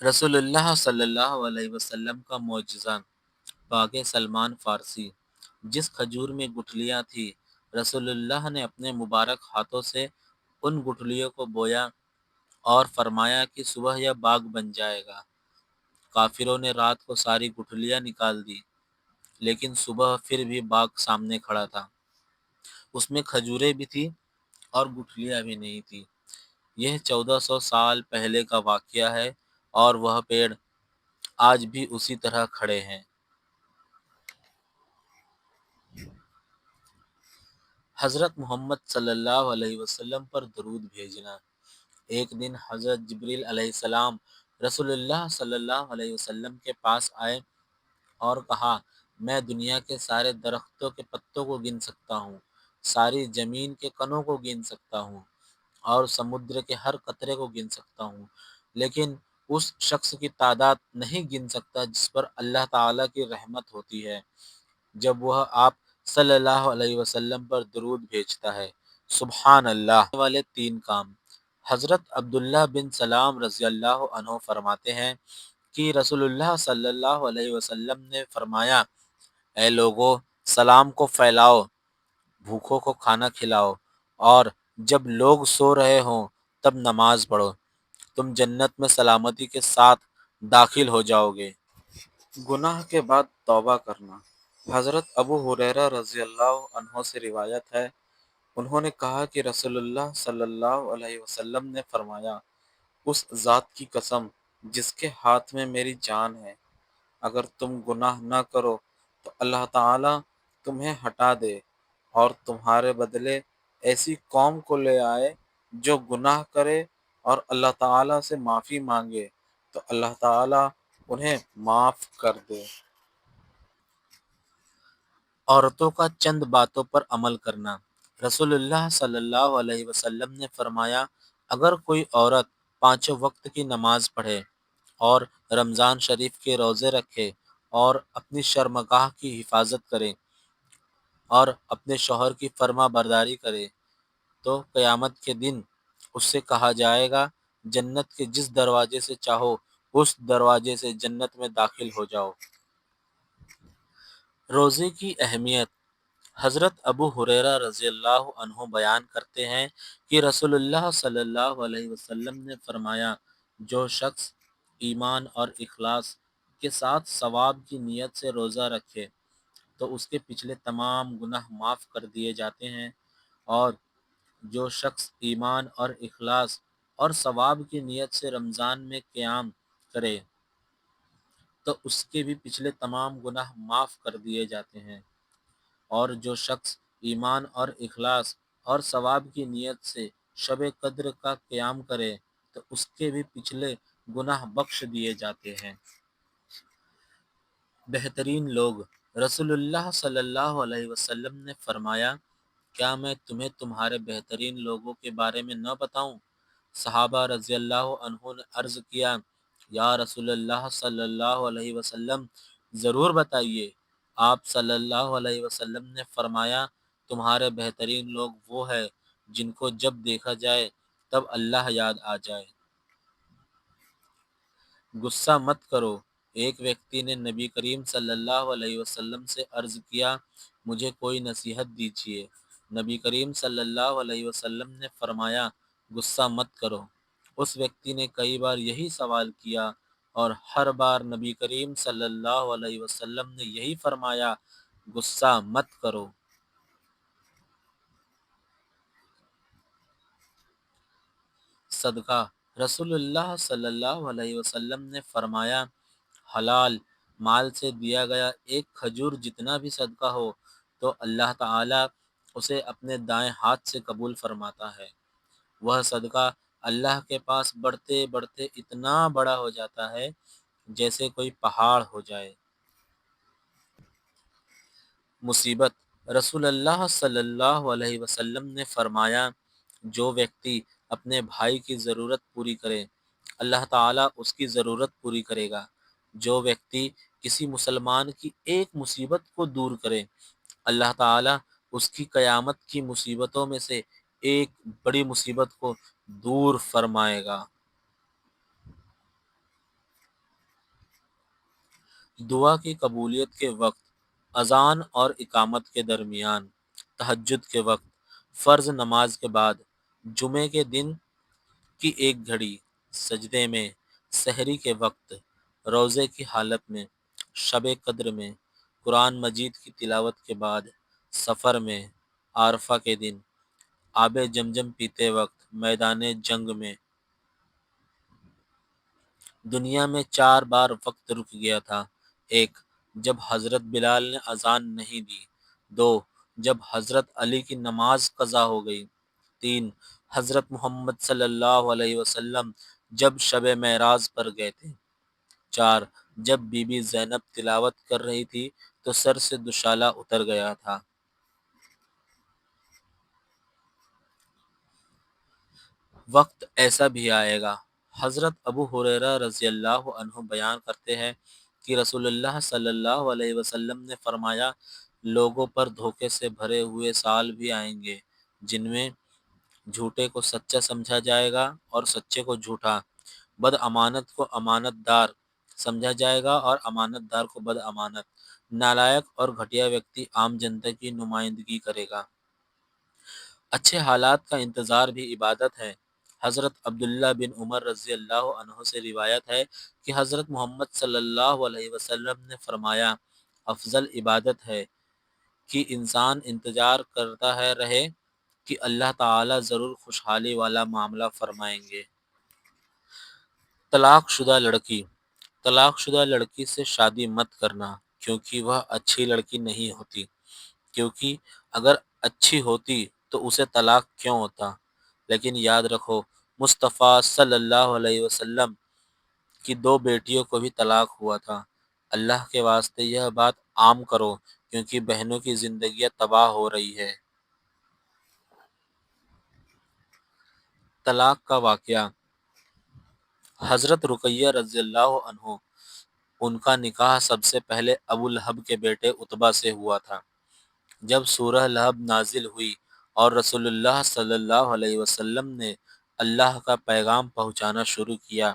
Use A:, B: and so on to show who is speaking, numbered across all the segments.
A: رسول اللہ صلی اللہ علیہ وسلم کا معجزہ۔ باغ سلمان فارسی۔ جس کھجور میں گٹھلیاں تھیں، رسول اللہ نے اپنے مبارک ہاتھوں سے ان گٹھلیوں کو بویا اور فرمایا کہ صبح یہ باغ بن جائے گا۔ کافروں نے رات کو ساری گٹھلیاں نکال دی، لیکن صبح پھر بھی باغ سامنے کھڑا تھا۔ اس میں کھجوریں بھی تھی اور گٹھلیاں بھی نہیں تھی۔ یہ 1400 سال پہلے کا واقعہ ہے اور وہ پیڑ آج بھی اسی طرح کھڑے ہیں۔ حضرت محمد صلی اللہ علیہ وسلم پر درود بھیجنا۔ ایک دن حضرت جبریل علیہ السلام رسول اللہ صلی اللہ علیہ وسلم کے پاس آئے اور کہا، میں دنیا کے سارے درختوں کے پتوں کو گن سکتا ہوں، ساری زمین کے کنوں کو گن سکتا ہوں اور سمندر کے ہر قطرے کو گن سکتا ہوں، لیکن اس شخص کی تعداد نہیں گن سکتا جس پر اللہ تعالیٰ کی رحمت ہوتی ہے جب وہ آپ صلی اللہ علیہ وسلم پر درود بھیجتا ہے۔ سبحان اللہ والے تین کام۔ حضرت عبداللہ بن سلام رضی اللہ عنہ فرماتے ہیں کہ رسول اللہ صلی اللہ علیہ وسلم نے فرمایا، اے لوگو، سلام کو پھیلاؤ، بھوکوں کو کھانا کھلاؤ، اور جب لوگ سو رہے ہوں تب نماز پڑھو، تم جنت میں سلامتی کے ساتھ داخل ہو جاؤ گے۔ گناہ کے بعد توبہ کرنا۔ حضرت ابو ہریرہ رضی اللہ عنہ سے روایت ہے، انہوں نے کہا کہ رسول اللہ صلی اللہ علیہ وسلم نے فرمایا، اس ذات کی قسم جس کے ہاتھ میں میری جان ہے، اگر تم گناہ نہ کرو تو اللہ تعالیٰ تمہیں ہٹا دے اور تمہارے بدلے ایسی قوم کو لے آئے جو گناہ کرے اور اللہ تعالیٰ سے معافی مانگے تو اللہ تعالیٰ انہیں معاف کر دے۔ عورتوں کا چند باتوں پر عمل کرنا۔ رسول اللہ صلی اللہ علیہ وسلم نے فرمایا، اگر کوئی عورت پانچوں وقت کی نماز پڑھے اور رمضان شریف کے روزے رکھے اور اپنی شرمگاہ کی حفاظت کرے اور اپنے شوہر کی فرما برداری کرے تو قیامت کے دن اس سے کہا جائے گا، جنت کے جس دروازے سے چاہو اس دروازے سے جنت میں داخل ہو جاؤ۔ روزے کی اہمیت۔ حضرت ابو ہریرہ رضی اللہ عنہ بیان کرتے ہیں کہ رسول اللہ صلی اللہ علیہ وسلم نے فرمایا، جو شخص ایمان اور اخلاص کے ساتھ ثواب کی نیت سے روزہ رکھے تو اس کے پچھلے تمام گناہ معاف کر دیے جاتے ہیں، اور جو شخص ایمان اور اخلاص اور ثواب کی نیت سے رمضان میں قیام کرے تو اس کے بھی پچھلے تمام گناہ معاف کر دیے جاتے ہیں، اور جو شخص ایمان اور اخلاص اور ثواب کی نیت سے شب قدر کا قیام کرے تو اس کے بھی پچھلے گناہ بخش دیے جاتے ہیں۔ بہترین لوگ۔ رسول اللہ صلی اللہ علیہ وسلم نے فرمایا، کیا میں تمہیں تمہارے بہترین لوگوں کے بارے میں نہ بتاؤں؟ صحابہ رضی اللہ عنہ نے عرض کیا، یا رسول اللہ صلی اللہ علیہ وسلم، ضرور بتائیے۔ آپ صلی اللہ علیہ وسلم نے فرمایا، تمہارے بہترین لوگ وہ ہیں جن کو جب دیکھا جائے تب اللہ یاد آ جائے۔ غصہ مت کرو۔ ایک ویکتی نے نبی کریم صلی اللہ علیہ وسلم سے عرض کیا، مجھے کوئی نصیحت دیجیے۔ نبی کریم صلی اللہ علیہ وسلم نے فرمایا، غصہ مت کرو۔ اس ویکتی نے کئی بار یہی سوال کیا اور ہر بار نبی کریم صلی اللہ علیہ وسلم نے یہی فرمایا، غصہ مت کرو۔ صدقہ۔ رسول اللہ صلی اللہ علیہ وسلم نے فرمایا، حلال مال سے دیا گیا ایک کھجور جتنا بھی صدقہ ہو تو اللہ تعالیٰ اسے اپنے دائیں ہاتھ سے قبول فرماتا ہے۔ وہ صدقہ اللہ کے پاس بڑھتے بڑھتے اتنا بڑا ہو جاتا ہے جیسے کوئی پہاڑ ہو جائے۔ مصیبت۔ رسول اللہ صلی اللہ علیہ وسلم نے فرمایا، جو ویکتی اپنے بھائی کی ضرورت پوری کرے اللہ تعالیٰ اس کی ضرورت پوری کرے گا۔ جو ویکتی کسی مسلمان کی ایک مصیبت کو دور کرے اللہ تعالیٰ اس کی قیامت کی مصیبتوں میں سے ایک بڑی مصیبت کو دور فرمائے گا۔ دعا کی قبولیت کے وقت، اذان اور اقامت کے درمیان، تہجد کے وقت، فرض نماز کے بعد، جمعے کے دن کی ایک گھڑی، سجدے میں، سحری کے وقت، روزے کی حالت میں، شب قدر میں، قرآن مجید کی تلاوت کے بعد، سفر میں، عارفہ کے دن، آب جمجم پیتے وقت، میدان جنگ میں۔ دنیا میں 4 بار وقت رک گیا تھا: 1 جب حضرت بلال نے اذان نہیں دی، 2 جب حضرت علی کی نماز قضا ہو گئی، 3 حضرت محمد صلی اللہ علیہ وسلم جب شب معراج پر گئے تھے، 4 جب بی بی زینب تلاوت کر رہی تھی تو سر سے دوشالہ اتر گیا تھا۔ وقت ایسا بھی آئے گا۔ حضرت ابو ہریرہ رضی اللہ عنہ بیان کرتے ہیں کہ رسول اللہ صلی اللہ علیہ وسلم نے فرمایا، لوگوں پر دھوکے سے بھرے ہوئے سال بھی آئیں گے جن میں جھوٹے کو سچا سمجھا جائے گا اور سچے کو جھوٹا، بد امانت کو امانت دار سمجھا جائے گا اور امانت دار کو بد امانت، نالائق اور گھٹیا ویکتی عام جنتا کی نمائندگی کرے گا۔ اچھے حالات کا انتظار بھی عبادت ہے۔ حضرت عبداللہ بن عمر رضی اللہ عنہ سے روایت ہے کہ حضرت محمد صلی اللہ علیہ وسلم نے فرمایا، افضل عبادت ہے کہ انسان انتظار کرتا ہے رہے کہ اللہ تعالی ضرور خوشحالی والا معاملہ فرمائیں گے۔ طلاق شدہ لڑکی، طلاق شدہ لڑکی سے شادی مت کرنا کیونکہ وہ اچھی لڑکی نہیں ہوتی، کیونکہ اگر اچھی ہوتی تو اسے طلاق کیوں ہوتا؟ لیکن یاد رکھو، مصطفیٰ صلی اللہ علیہ وسلم کی 2 بیٹیوں کو بھی طلاق ہوا تھا۔ اللہ کے واسطے یہ بات عام کرو کیونکہ بہنوں کی زندگیاں تباہ ہو رہی ہے۔ طلاق کا واقعہ، حضرت رقیہ رضی اللہ عنہ، ان کا نکاح سب سے پہلے ابو لہب کے بیٹے عتبہ سے ہوا تھا۔ جب سورہ لہب نازل ہوئی اور رسول اللہ صلی اللہ علیہ وسلم نے اللہ کا پیغام پہنچانا شروع کیا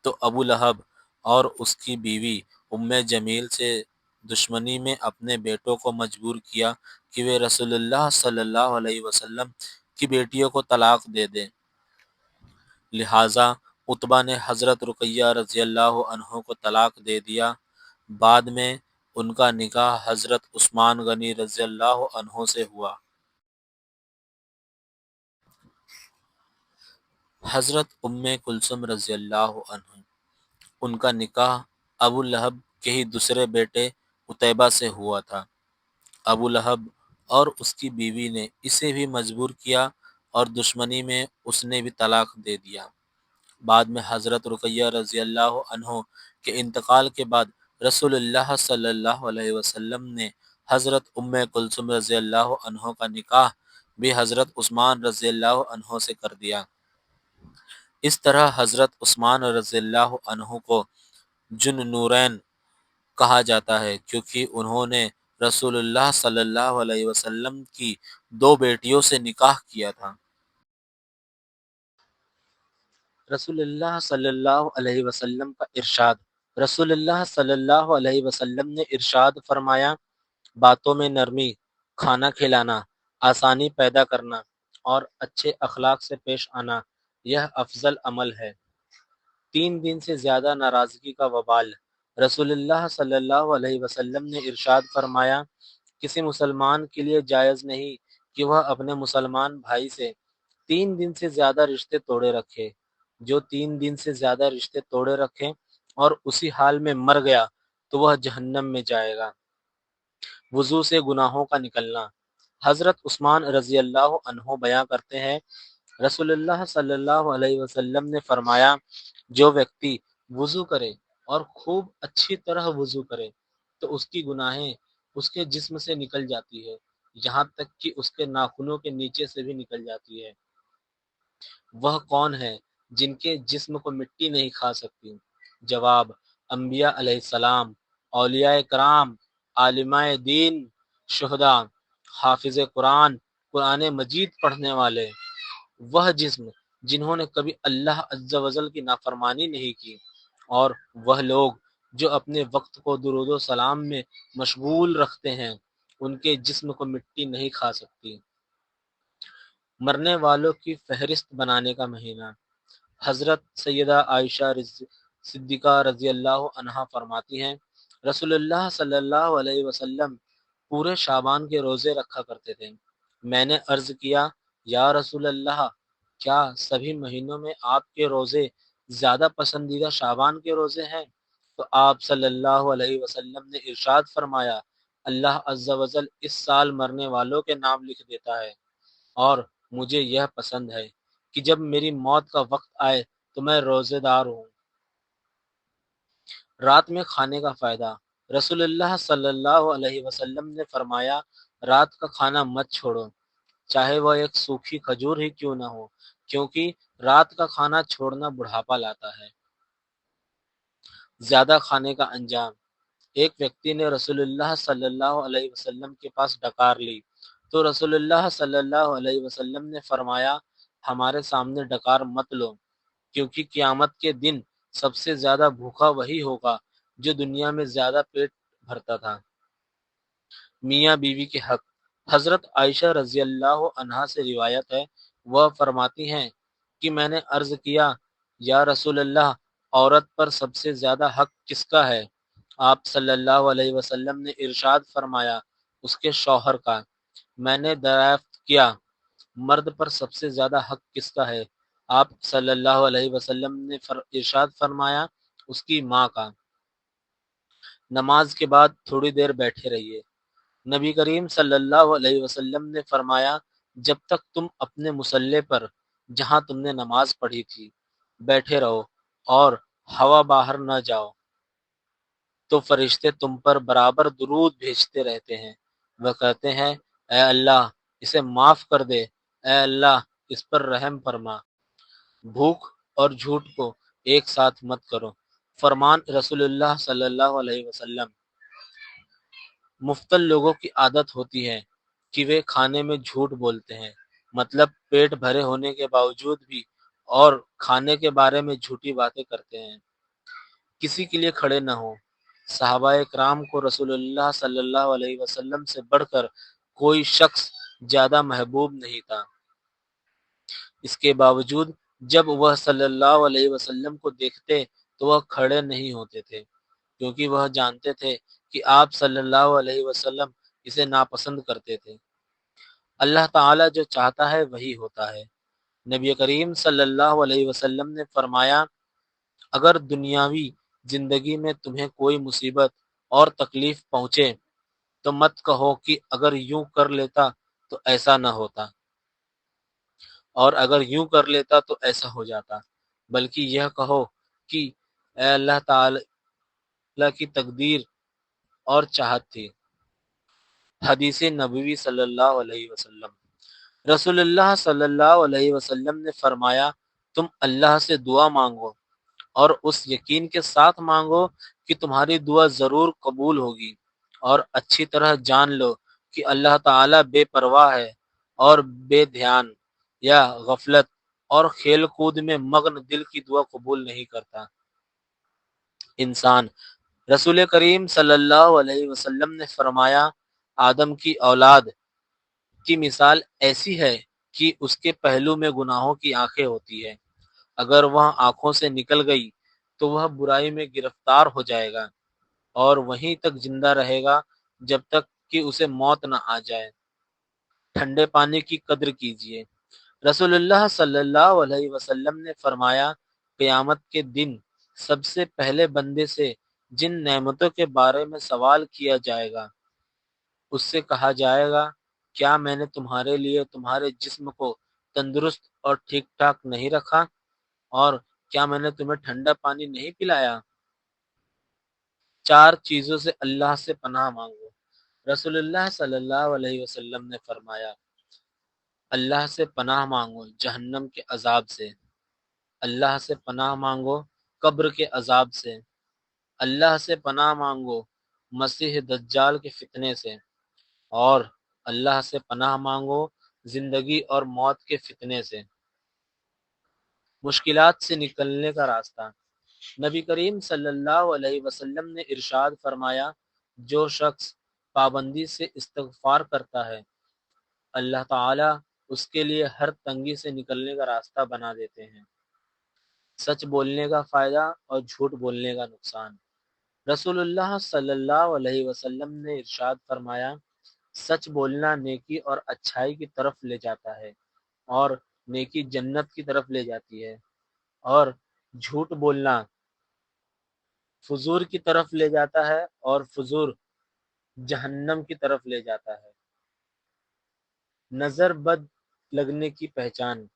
A: تو ابو لہب اور اس کی بیوی ام جمیل سے دشمنی میں اپنے بیٹوں کو مجبور کیا کہ وہ رسول اللہ صلی اللہ علیہ وسلم کی بیٹیوں کو طلاق دے دیں۔ لہٰذا عتبہ نے حضرت رقیہ رضی اللہ عنہ کو طلاق دے دیا۔ بعد میں ان کا نکاح حضرت عثمان غنی رضی اللہ عنہ سے ہوا۔ حضرت ام کلثوم رضی اللہ عنہ، ان کا نکاح ابو لہب کے ہی دوسرے بیٹے عتیبہ سے ہوا تھا۔ ابو لہب اور اس کی بیوی نے اسے بھی مجبور کیا اور دشمنی میں اس نے بھی طلاق دے دیا۔ بعد میں حضرت رقیہ رضی اللہ عنہ کے انتقال کے بعد رسول اللہ صلی اللہ علیہ وسلم نے حضرت ام کلثوم رضی اللہ عنہ کا نکاح بھی حضرت عثمان رضی اللہ عنہ سے کر دیا۔ اس طرح حضرت عثمان رضی اللہ عنہ کو جن نورین کہا جاتا ہے کیونکہ انہوں نے رسول اللہ صلی اللہ علیہ وسلم کی 2 بیٹیوں سے نکاح کیا تھا۔ رسول اللہ صلی اللہ علیہ وسلم کا ارشاد، رسول اللہ صلی اللہ علیہ وسلم نے ارشاد فرمایا، باتوں میں نرمی، کھانا کھلانا، آسانی پیدا کرنا اور اچھے اخلاق سے پیش آنا یہ افضل عمل ہے۔ 3 دن سے زیادہ ناراضگی کا وبال، رسول اللہ صلی اللہ علیہ وسلم نے ارشاد فرمایا، کسی مسلمان کے لیے جائز نہیں کہ وہ اپنے مسلمان بھائی سے 3 دن سے زیادہ رشتے توڑے رکھے۔ جو 3 دن سے زیادہ رشتے توڑے رکھے اور اسی حال میں مر گیا تو وہ جہنم میں جائے گا۔ وضو سے گناہوں کا نکلنا، حضرت عثمان رضی اللہ عنہ بیان کرتے ہیں، رسول اللہ صلی اللہ علیہ وسلم نے فرمایا، جو ویکتی وضو کرے اور خوب اچھی طرح وضو کرے تو اس کی گناہیں اس کے جسم سے نکل جاتی ہے، یہاں تک کہ اس کے ناخنوں کے نیچے سے بھی نکل جاتی ہے۔ وہ کون ہے جن کے جسم کو مٹی نہیں کھا سکتی؟ جواب، انبیاء علیہ السلام، اولیاء کرام، عالماء دین، شہداء، حافظ قرآن، قرآن مجید پڑھنے والے، وہ جسم جنہوں نے کبھی اللہ عز و جل کی نافرمانی نہیں کی، اور وہ لوگ جو اپنے وقت کو درود و سلام میں مشغول رکھتے ہیں ان کے جسم کو مٹی نہیں کھا سکتی۔ مرنے والوں کی فہرست بنانے کا مہینہ۔ حضرت سیدہ عائشہ صدیقہ رضی اللہ عنہا فرماتی ہیں رسول اللہ صلی اللہ علیہ وسلم پورے شعبان کے روزے رکھا کرتے تھے۔ میں نے عرض کیا یا رسول اللہ، کیا سبھی مہینوں میں آپ کے روزے زیادہ پسندیدہ شعبان کے روزے ہیں؟ تو آپ صلی اللہ علیہ وسلم نے ارشاد فرمایا اللہ عز و جل اس سال مرنے والوں کے نام لکھ دیتا ہے، اور مجھے یہ پسند ہے کہ جب میری موت کا وقت آئے تو میں روزے دار ہوں۔ رات میں کھانے کا فائدہ۔ رسول اللہ صلی اللہ علیہ وسلم نے فرمایا رات کا کھانا مت چھوڑو، چاہے وہ ایک سوکھی کھجور ہی کیوں نہ ہو، کیونکہ رات کا کھانا چھوڑنا بڑھاپا لاتا ہے۔ زیادہ کھانے کا انجام۔ ایک ویکتی نے رسول اللہ صلی اللہ علیہ وسلم کے پاس ڈکار لی تو رسول اللہ صلی اللہ علیہ وسلم نے فرمایا ہمارے سامنے ڈکار مت لو، کیونکہ قیامت کے دن سب سے زیادہ بھوکا وہی ہوگا جو دنیا میں زیادہ پیٹ بھرتا تھا۔ میاں بیوی کے حق۔ حضرت عائشہ رضی اللہ عنہا سے روایت ہے، وہ فرماتی ہیں کہ میں نے عرض کیا یا رسول اللہ، عورت پر سب سے زیادہ حق کس کا ہے؟ آپ صلی اللہ علیہ وسلم نے ارشاد فرمایا اس کے شوہر کا۔ میں نے دریافت کیا مرد پر سب سے زیادہ حق کس کا ہے؟ آپ صلی اللہ علیہ وسلم نے ارشاد فرمایا اس کی ماں کا۔ نماز کے بعد تھوڑی دیر بیٹھے رہیے۔ نبی کریم صلی اللہ علیہ وسلم نے فرمایا جب تک تم اپنے مصلی پر جہاں تم نے نماز پڑھی تھی بیٹھے رہو اور ہوا باہر نہ جاؤ تو فرشتے تم پر برابر درود بھیجتے رہتے ہیں۔ وہ کہتے ہیں اے اللہ اسے معاف کر دے، اے اللہ اس پر رحم فرما۔ بھوک اور جھوٹ کو ایک ساتھ مت کرو۔ فرمان رسول اللہ صلی اللہ علیہ وسلم۔ مفتل لوگوں کی عادت ہوتی ہے کہ وہ کھانے میں جھوٹ بولتے ہیں، مطلب پیٹ بھرے ہونے کے باوجود بھی، اور کھانے کے بارے میں جھوٹی باتیں کرتے ہیں۔ کسی کے لیے کھڑے نہ ہوں۔ صحابہ کرام کو رسول اللہ صلی اللہ علیہ وسلم سے بڑھ کر کوئی شخص زیادہ محبوب نہیں تھا، اس کے باوجود جب وہ صلی اللہ علیہ وسلم کو دیکھتے تو وہ کھڑے نہیں ہوتے تھے، کیونکہ وہ جانتے تھے کہ آپ صلی اللہ علیہ وسلم اسے ناپسند کرتے تھے۔ اللہ تعالیٰ جو چاہتا ہے وہی ہوتا ہے۔ نبی کریم صلی اللہ علیہ وسلم نے فرمایا اگر دنیاوی زندگی میں تمہیں کوئی مصیبت اور تکلیف پہنچے تو مت کہو کہ اگر یوں کر لیتا تو ایسا نہ ہوتا، اور اگر یوں کر لیتا تو ایسا ہو جاتا، بلکہ یہ کہو کہ اے اللہ تعالیٰ کی تقدیر اور چاہت تھی۔ حدیث نبوی صلی اللہ علیہ وسلم۔ رسول اللہ صلی اللہ علیہ وسلم نے فرمایا تم اللہ سے دعا مانگو اور اس یقین کے ساتھ مانگو کہ تمہاری دعا ضرور قبول ہوگی، اور اچھی طرح جان لو کہ اللہ تعالیٰ بے پرواہ ہے اور بے دھیان یا غفلت اور کھیل کود میں مگن دل کی دعا قبول نہیں کرتا۔ انسان۔ رسول کریم صلی اللہ علیہ وسلم نے فرمایا آدم کی اولاد کی مثال ایسی ہے کہ اس کے پہلو میں گناہوں کی آنکھیں ہوتی ہے، اگر وہ آنکھوں سے نکل گئی تو وہ برائی میں گرفتار ہو جائے گا اور وہیں تک زندہ رہے گا جب تک کہ اسے موت نہ آ جائے۔ ٹھنڈے پانی کی قدر کیجیے۔ رسول اللہ صلی اللہ علیہ وسلم نے فرمایا قیامت کے دن سب سے پہلے بندے سے جن نعمتوں کے بارے میں سوال کیا جائے گا اس سے کہا جائے گا کیا میں نے تمہارے لیے تمہارے جسم کو تندرست اور ٹھیک ٹھاک نہیں رکھا، اور کیا میں نے تمہیں ٹھنڈا پانی نہیں پلایا؟ چار چیزوں سے اللہ سے پناہ مانگو۔ رسول اللہ صلی اللہ علیہ وسلم نے فرمایا اللہ سے پناہ مانگو جہنم کے عذاب سے، اللہ سے پناہ مانگو قبر کے عذاب سے، اللہ سے پناہ مانگو مسیح دجال کے فتنے سے، اور اللہ سے پناہ مانگو زندگی اور موت کے فتنے سے۔ مشکلات سے نکلنے کا راستہ۔ نبی کریم صلی اللہ علیہ وسلم نے ارشاد فرمایا، جو شخص پابندی سے استغفار کرتا ہے اللہ تعالی اس کے لیے ہر تنگی سے نکلنے کا راستہ بنا دیتے ہیں۔ سچ بولنے کا فائدہ اور جھوٹ بولنے کا نقصان۔ رسول اللہ صلی اللہ علیہ وسلم نے ارشاد فرمایا، سچ بولنا نیکی اور اچھائی کی طرف لے جاتا ہے، اور نیکی جنت کی طرف لے جاتی ہے، اور جھوٹ بولنا فجور کی طرف لے جاتا ہے، اور فجور جہنم کی طرف لے جاتا ہے۔ نظر بد لگنے کی پہچان۔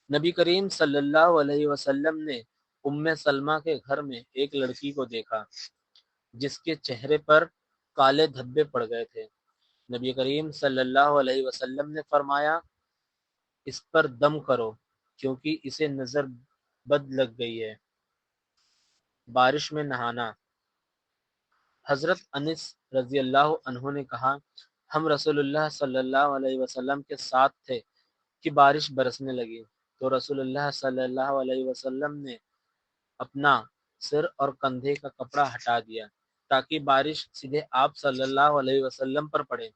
A: نبی کریم صلی اللہ علیہ وسلم نے ام سلمہ کے گھر میں ایک لڑکی کو دیکھا جس کے چہرے پر کالے دھبے پڑ گئے تھے۔ نبی کریم صلی اللہ علیہ وسلم نے فرمایا، اس پر دم کرو کیونکہ اسے نظر بد لگ گئی ہے۔ بارش میں نہانا۔ حضرت انس رضی اللہ عنہ نے کہا، ہم رسول اللہ صلی اللہ علیہ وسلم کے ساتھ تھے کہ بارش برسنے لگی تو رسول اللہ صلی اللہ علیہ وسلم نے اپنا سر اور کندھے کا کپڑا ہٹا دیا تاکہ بارش سیدھے آپ صلی اللہ علیہ وسلم پر پڑے۔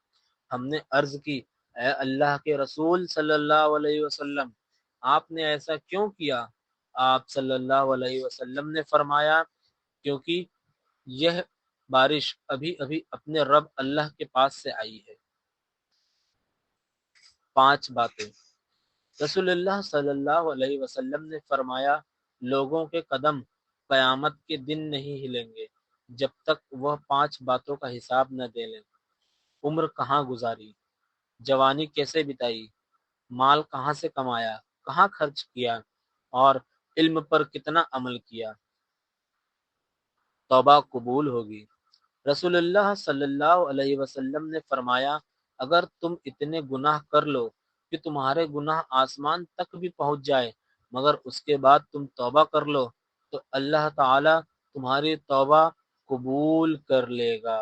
A: ہم نے عرض کی، اے اللہ کے رسول صلی اللہ علیہ وسلم، آپ نے ایسا کیوں کیا؟ آپ صلی اللہ علیہ وسلم نے فرمایا، کیونکہ یہ بارش ابھی ابھی اپنے رب اللہ کے پاس سے آئی ہے۔ 5 باتیں۔ رسول اللہ صلی اللہ علیہ وسلم نے فرمایا، لوگوں کے قدم قیامت کے دن نہیں ہلیں گے جب تک وہ 5 باتوں کا حساب نہ دے لیں۔ عمر کہاں گزاری، جوانی کیسے بتائی، مال کہاں سے کمایا، کہاں خرچ کیا، اور علم پر کتنا عمل کیا۔ توبہ قبول ہوگی۔ رسول اللہ صلی اللہ علیہ وسلم نے فرمایا، اگر تم اتنے گناہ کر لو کہ تمہارے گناہ آسمان تک بھی پہنچ جائے مگر اس کے بعد تم توبہ کر لو تو اللہ تعالی تمہاری توبہ قبول کر لے گا۔